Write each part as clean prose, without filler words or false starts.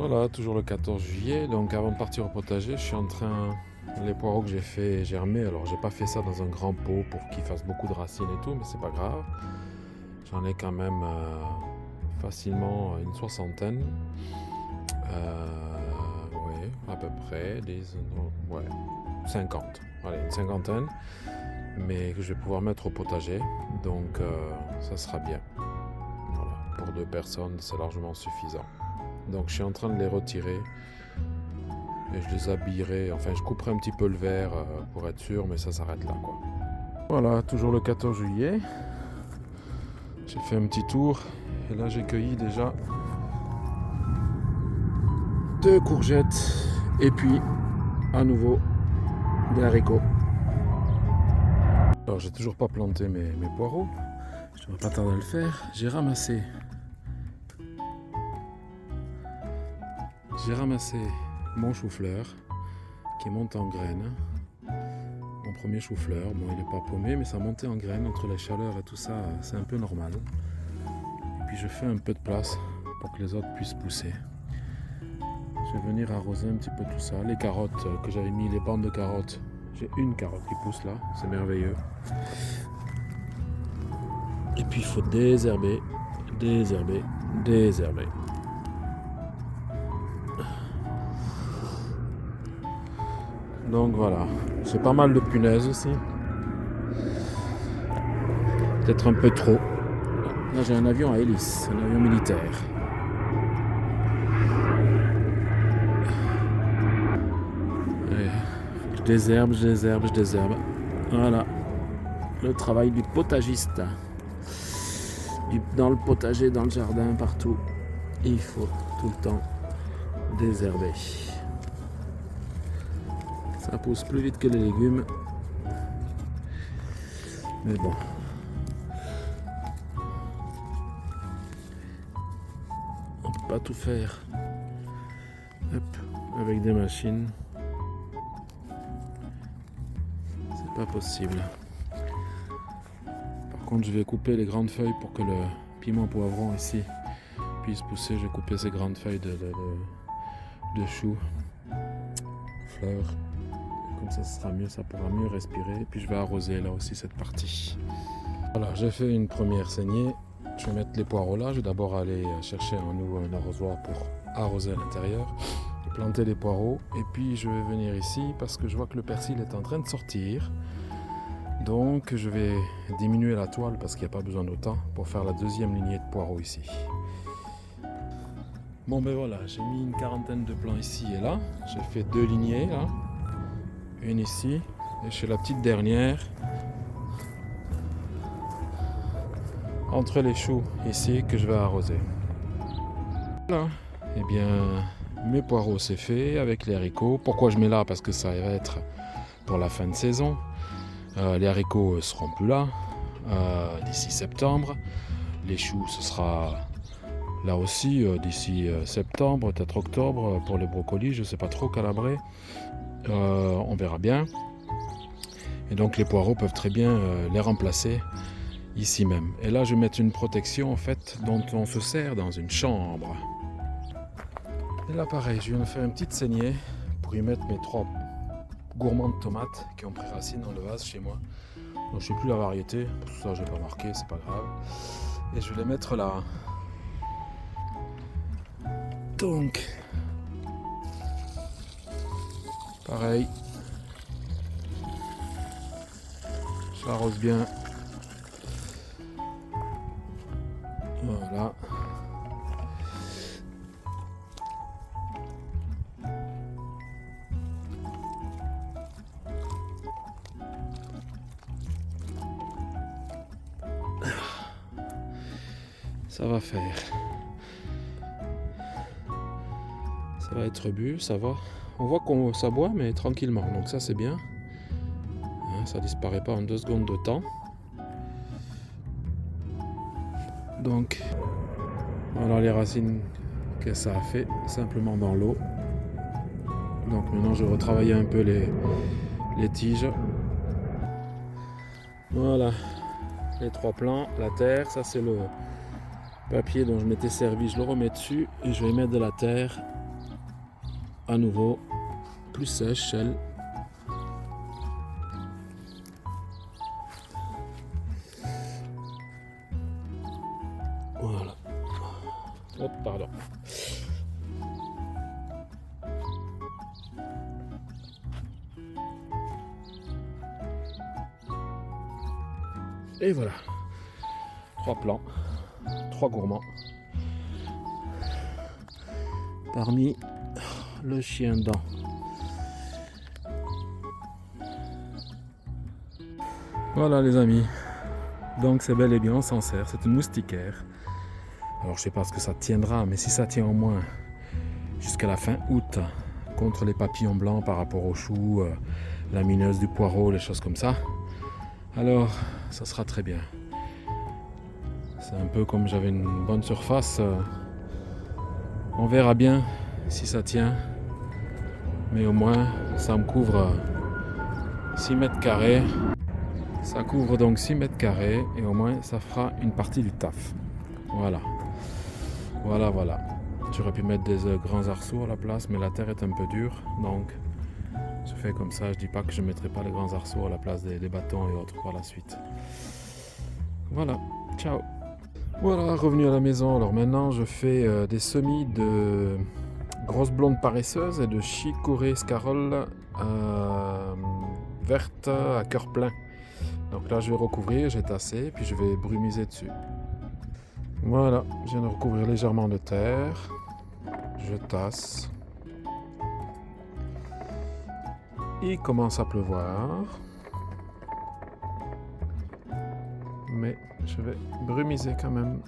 Voilà, toujours le 14 juillet. Donc avant de partir au potager, je suis en train... Les poireaux que j'ai fait germer, alors j'ai pas fait ça dans un grand pot pour qu'ils fassent beaucoup de racines et tout, mais c'est pas grave. J'en ai quand même facilement une soixantaine. Oui, à peu près. Ouais, 50. Allez, une cinquantaine. Mais que je vais pouvoir mettre au potager. Donc ça sera bien. Voilà. Pour 2 personnes, c'est largement suffisant. Donc je suis en train de les retirer. Et je les habillerai, enfin je couperai un petit peu le verre pour être sûr, mais ça s'arrête là quoi. Voilà, toujours le 14 juillet. J'ai fait un petit tour et là j'ai cueilli déjà 2 courgettes et puis à nouveau des haricots. Alors j'ai toujours pas planté mes poireaux, je ne vais pas tarder à le faire. J'ai ramassé mon chou-fleur qui monte en graines. Mon premier chou-fleur, bon il n'est pas paumé mais ça montait en graines entre la chaleur et tout ça, c'est un peu normal. Et puis je fais un peu de place pour que les autres puissent pousser. Je vais venir arroser un petit peu tout ça. Les carottes que j'avais mis, les bandes de carottes, j'ai une carotte qui pousse là, c'est merveilleux. Et puis il faut désherber. Donc voilà, j'ai pas mal de punaises aussi. Peut-être un peu trop. Là j'ai un avion à hélice, un avion militaire. Je désherbe. Voilà, le travail du potagiste. Dans le potager, dans le jardin, partout, il faut tout le temps désherber. Ça pousse plus vite que les légumes. Mais bon. On peut pas tout faire. Hop, avec des machines. C'est pas possible. Par contre, je vais couper les grandes feuilles pour que le piment poivron ici puisse pousser. Je vais couper ces grandes feuilles de choux, fleurs. Comme ça, ce sera mieux, ça pourra mieux respirer. Et puis je vais arroser là aussi cette partie. Voilà, j'ai fait une première saignée. Je vais mettre les poireaux là. Je vais d'abord aller chercher un arrosoir pour arroser à l'intérieur. Planter les poireaux. Et puis je vais venir ici parce que je vois que le persil est en train de sortir. Donc je vais diminuer la toile parce qu'il n'y a pas besoin d'autant pour faire la deuxième lignée de poireaux ici. Bon ben voilà, j'ai mis une quarantaine de plants ici et là. J'ai fait 2 lignées là. Une ici. Et chez la petite dernière. Entre les choux ici que je vais arroser. Voilà. Et bien mes poireaux c'est fait avec les haricots. Pourquoi je mets là? Parce que ça va être pour la fin de saison. Les haricots seront plus là d'ici septembre. Les choux, ce sera là aussi d'ici septembre, peut-être octobre pour les brocolis. Je ne sais pas trop calibrer. On verra bien. Et donc les poireaux peuvent très bien les remplacer ici même. Et là, je vais mettre une protection en fait dont on se sert dans une chambre. Et là, pareil, je viens de faire une petite saignée pour y mettre mes 3 gourmands de tomates qui ont pris racine dans le vase chez moi. Donc je sais plus la variété, tout ça j'ai pas marqué, c'est pas grave. Et je vais les mettre là. Donc pareil. Je l'arrose bien. Voilà. Ça va faire. Ça va être bu, ça va. On voit qu'on ça boit, mais tranquillement. Donc ça c'est bien. Ça disparaît pas en 2 secondes de temps. Donc voilà les racines que ça a fait simplement dans l'eau. Donc maintenant je vais retravailler un peu les tiges. Voilà. Les 3 plants, la terre, ça c'est le papier dont je m'étais servi, je le remets dessus et je vais mettre de la terre à nouveau plus sèche, elle. Voilà. Hop, pardon. Et voilà. 3 plans, 3 gourmands. Parmi le chien dent. Voilà les amis. Donc c'est bel et bien, on s'en sert. C'est une moustiquaire. Alors je sais pas ce que ça tiendra, mais si ça tient au moins jusqu'à la fin août contre les papillons blancs par rapport aux choux, la mineuse du poireau, les choses comme ça, alors ça sera très bien. C'est un peu comme j'avais une bonne surface. On verra bien si ça tient. Mais au moins ça me couvre 6 mètres carrés. Ça couvre donc 6 mètres carrés et au moins ça fera une partie du taf. Voilà. Voilà. J'aurais pu mettre des grands arceaux à la place, mais la terre est un peu dure, donc je fais comme ça. Je dis pas que je ne mettrai pas les grands arceaux à la place des bâtons et autres par la suite. Voilà, ciao. Voilà, revenu à la maison. Alors maintenant, je fais des semis de grosses blondes paresseuses et de chicorée scarole verte à cœur plein. Donc là, je vais recouvrir, j'ai tassé, puis je vais brumiser dessus. Voilà, je viens de recouvrir légèrement de terre. Je tasse. Il commence à pleuvoir. Mais je vais brumiser quand même.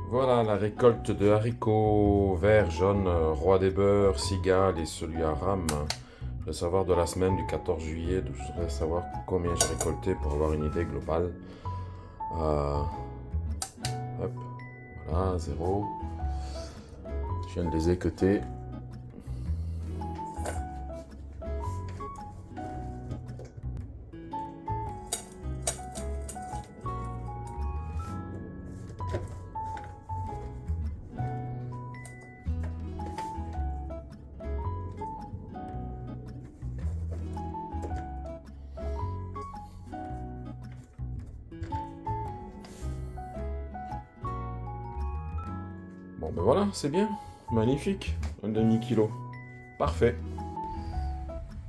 Voilà la récolte de haricots verts, jaunes, roi des beurs, cigale et celui à rame. Je veux savoir de la semaine du 14 juillet, donc je voudrais savoir combien j'ai récolté pour avoir une idée globale. Hop, voilà, 0. Je viens de les équeuter. Bon ben voilà, c'est bien, magnifique, un demi-kilo, parfait.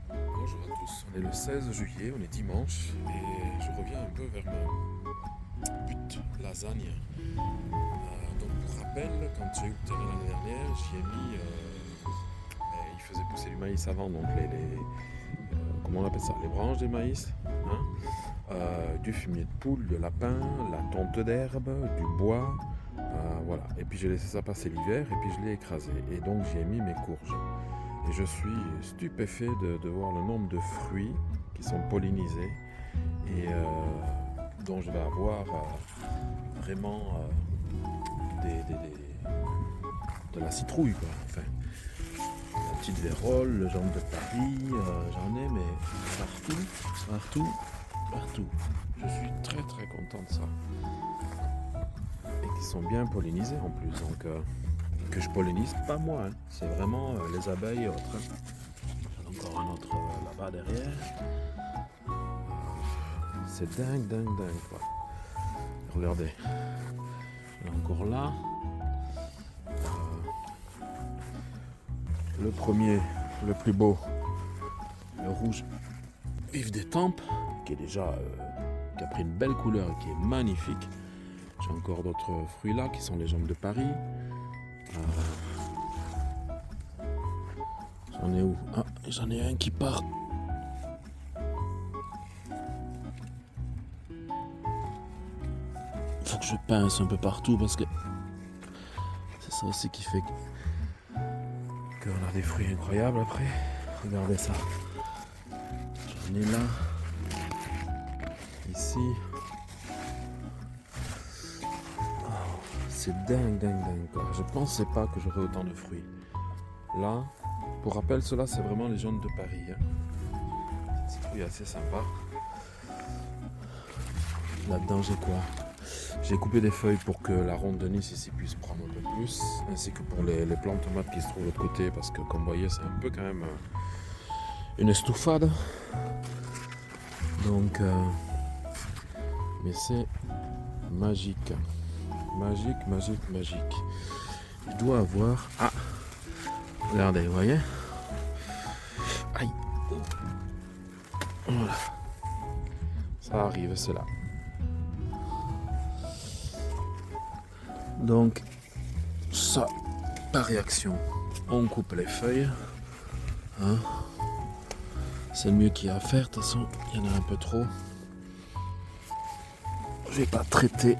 Bonjour à tous, on est le 16 juillet, on est dimanche, et je reviens un peu vers mon but lasagne. Donc pour rappel, quand j'ai eu le terrain l'année dernière, j'y ai mis, il faisait pousser du maïs avant, donc comment on appelle ça, les branches des maïs, hein, du fumier de poule, de lapin, la tonte d'herbe, du bois. Voilà, et puis j'ai laissé ça passer l'hiver et puis je l'ai écrasé et donc j'y ai mis mes courges et je suis stupéfait de voir le nombre de fruits qui sont pollinisés et dont je vais avoir vraiment de la citrouille quoi. Enfin, la petite vérole, le jambe de Paris, j'en ai mais partout. Je suis très très content de ça. Et qui sont bien pollinisés en plus, donc que je pollinise pas moi, hein. C'est vraiment les abeilles et autres. J'en ai encore un autre là-bas derrière. C'est dingue quoi. Regardez, il y en a encore là. Le premier, le plus beau, le rouge vif des tempes, qui est déjà qui a pris une belle couleur et qui est magnifique. J'ai encore d'autres fruits là qui sont les jambes de Paris. J'en ai où? Ah, j'en ai un qui part. Faut que je pince un peu partout parce que C'est ça aussi qui fait qu'on a des fruits incroyables après. Regardez ça. J'en ai là. Ici. Oh, c'est dingue quoi. Je pensais pas que j'aurais autant de fruits. Là, pour rappel, cela c'est vraiment les jaunes de Paris. C'est un fruit assez sympa. Là-dedans j'ai quoi? J'ai coupé des feuilles pour que la ronde de Nice ici puisse prendre un peu plus, ainsi que pour les plantes tomates qui se trouvent de l'autre côté, parce que comme vous voyez c'est un peu quand même une estouffade. Donc, mais c'est magique. Magique. Je dois avoir... Ah, regardez, vous voyez? Aïe. Voilà. Ça arrive, c'est là. Donc, ça, par réaction, on coupe les feuilles. Hein? C'est le mieux qu'il y a à faire. De toute façon, il y en a un peu trop. Je vais pas traiter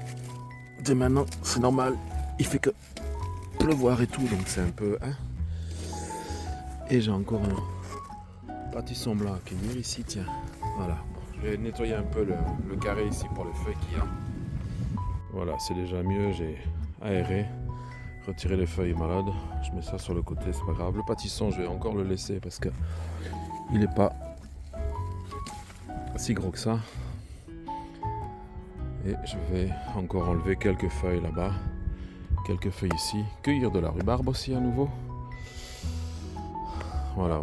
dès maintenant. C'est normal. Il fait que pleuvoir et tout, donc c'est un peu... Hein? Et j'ai encore un pâtisson blanc à cueillir ici, tiens. Voilà. Bon, je vais nettoyer un peu le carré ici pour les feuilles qu'il y a. Voilà, c'est déjà mieux. J'ai aéré, retiré les feuilles malades. Je mets ça sur le côté, c'est pas grave. Le pâtisson, je vais encore le laisser parce que il n'est pas si gros que ça. Et je vais encore enlever quelques feuilles là-bas, quelques feuilles ici, cueillir de la rhubarbe aussi à nouveau. Voilà.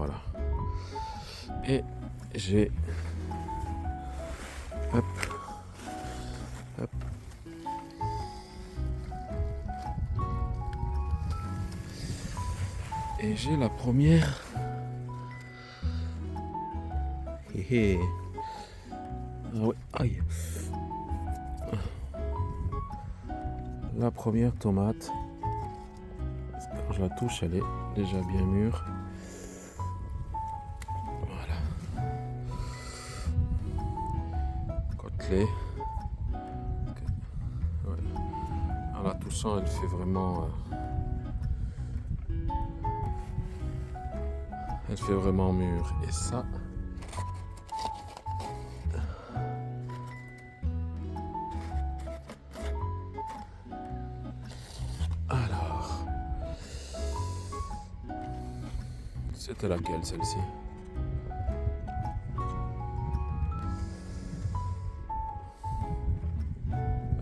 Et j'ai... Hop. Et j'ai la première... Ah ouais, aïe. La première tomate, quand je la touche, elle est déjà bien mûre. Voilà. Côtelée. Ouais. En la touchant, elle fait vraiment... Elle fait vraiment mûre. Et ça... Alors... C'était laquelle, celle-ci?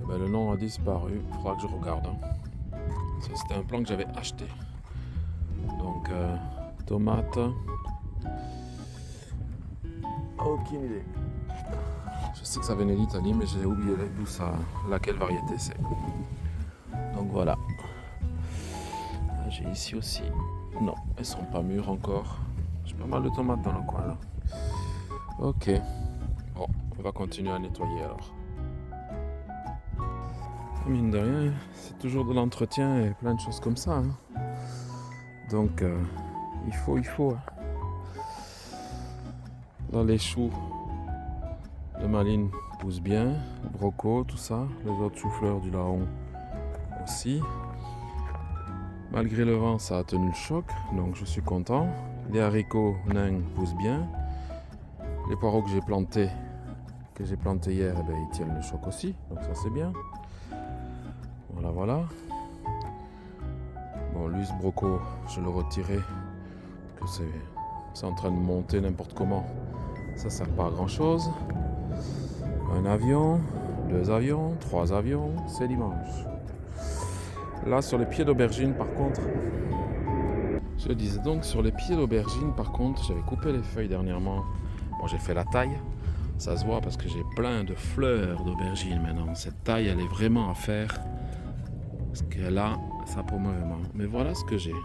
Ben, le nom a disparu. Il faudra que je regarde. Hein. Ça, c'était un plant que j'avais acheté. Donc, tomate. Aucune idée. Je sais que ça venait d'Italie, mais j'ai oublié d'où ça, laquelle variété c'est. Donc voilà. J'ai ici aussi. Non, elles sont pas mûres encore. J'ai pas mal de tomates dans le coin là. Ok. Bon, on va continuer à nettoyer alors. Mine de rien, c'est toujours de l'entretien et plein de choses comme ça. Hein. Donc, il faut. Hein. Là, les choux de Malines poussent bien, le broco, tout ça. Les autres choux-fleurs du Laon aussi. Malgré le vent, ça a tenu le choc, donc je suis content. Les haricots nains poussent bien. Les poireaux que j'ai plantés hier, eh ben, ils tiennent le choc aussi, donc ça c'est bien. Voilà. Bon, lui, ce broco, je le retirais, parce que c'est en train de monter n'importe comment. Ça sert pas à grand chose. Un avion, 2 avions, 3 avions, c'est dimanche. Là, sur les pieds d'aubergine, par contre, je disais donc, sur les pieds d'aubergine, par contre, j'avais coupé les feuilles dernièrement. Bon, j'ai fait la taille. Ça se voit parce que j'ai plein de fleurs d'aubergine maintenant. Cette taille, elle est vraiment à faire. Parce que là, ça pour moi vraiment. Mais voilà ce que j'ai.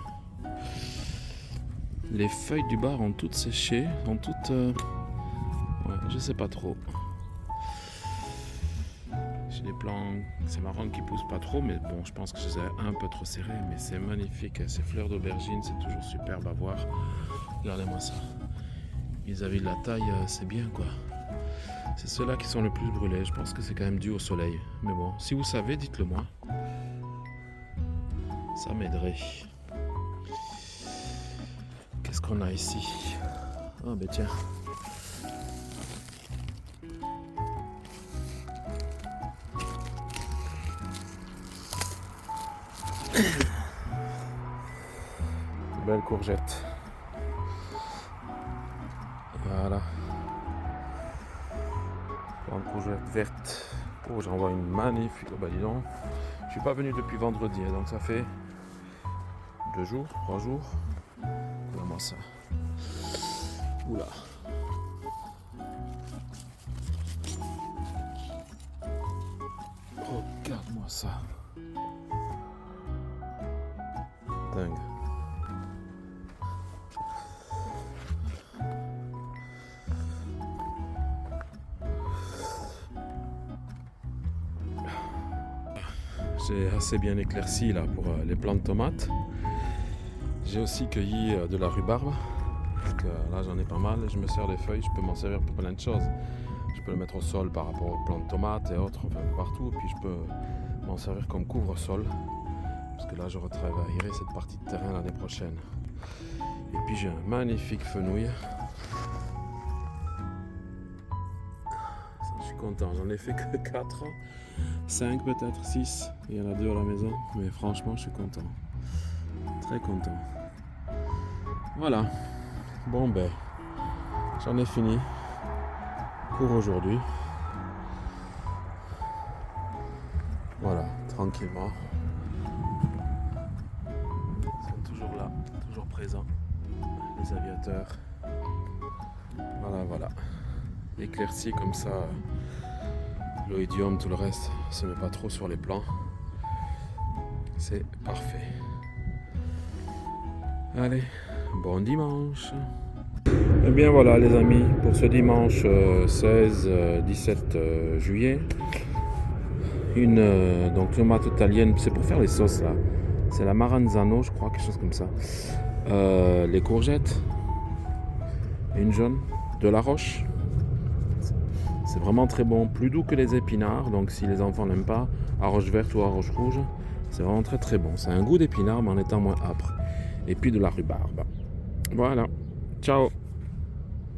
Les feuilles du bar ont toutes séché, ont toutes... Ouais, je sais pas trop. J'ai des plants, c'est marrant qu'ils poussent pas trop, mais bon, je pense que je les ai un peu trop serrés, mais c'est magnifique. Ces fleurs d'aubergine, c'est toujours superbe à voir. Regardez-moi ça. Vis-à-vis de la taille, c'est bien quoi. C'est ceux-là qui sont le plus brûlés. Je pense que c'est quand même dû au soleil. Mais bon, si vous savez, dites-le moi. Ça m'aiderait. Qu'est-ce qu'on a ici? Ah ben tiens. Belle courgette. Voilà. Une courgette verte. Oh, j'en vois une magnifique. Oh bah dis donc. Je suis pas venu depuis vendredi, donc ça fait 2 jours, 3 jours. Regarde-moi ça. Oula. Regarde-moi ça. Dingue. J'ai assez bien éclairci là pour les plants de tomates. J'ai aussi cueilli de la rhubarbe. Donc, là j'en ai pas mal. Je me sers des feuilles, je peux m'en servir pour plein de choses. Je peux le mettre au sol par rapport aux plants de tomates et autres, enfin partout. Et puis je peux m'en servir comme couvre-sol. Parce que là je retravaillerai cette partie de terrain l'année prochaine. Et puis j'ai un magnifique fenouil. Je suis content, j'en ai fait que 4. 5 peut-être, 6. Il y en a 2 à la maison. Mais franchement je suis content. Très content. Voilà. Bon ben, j'en ai fini pour aujourd'hui. Voilà, tranquillement. Ils sont toujours là, toujours présents, les aviateurs. Voilà. Éclairci comme ça, l'oïdium, tout le reste, se met pas trop sur les plants. C'est parfait. Allez, bon dimanche. Et bien voilà les amis, pour ce dimanche 16-17 juillet, une donc tomate italienne, c'est pour faire les sauces là, c'est la Maranzano je crois, quelque chose comme ça, les courgettes, une jaune, de la roche, c'est vraiment très bon, plus doux que les épinards, donc si les enfants n'aiment pas, à roche verte ou à roche rouge, c'est vraiment très très bon, c'est un goût d'épinard mais en étant moins âpre, et puis de la rhubarbe. Voilà, ciao.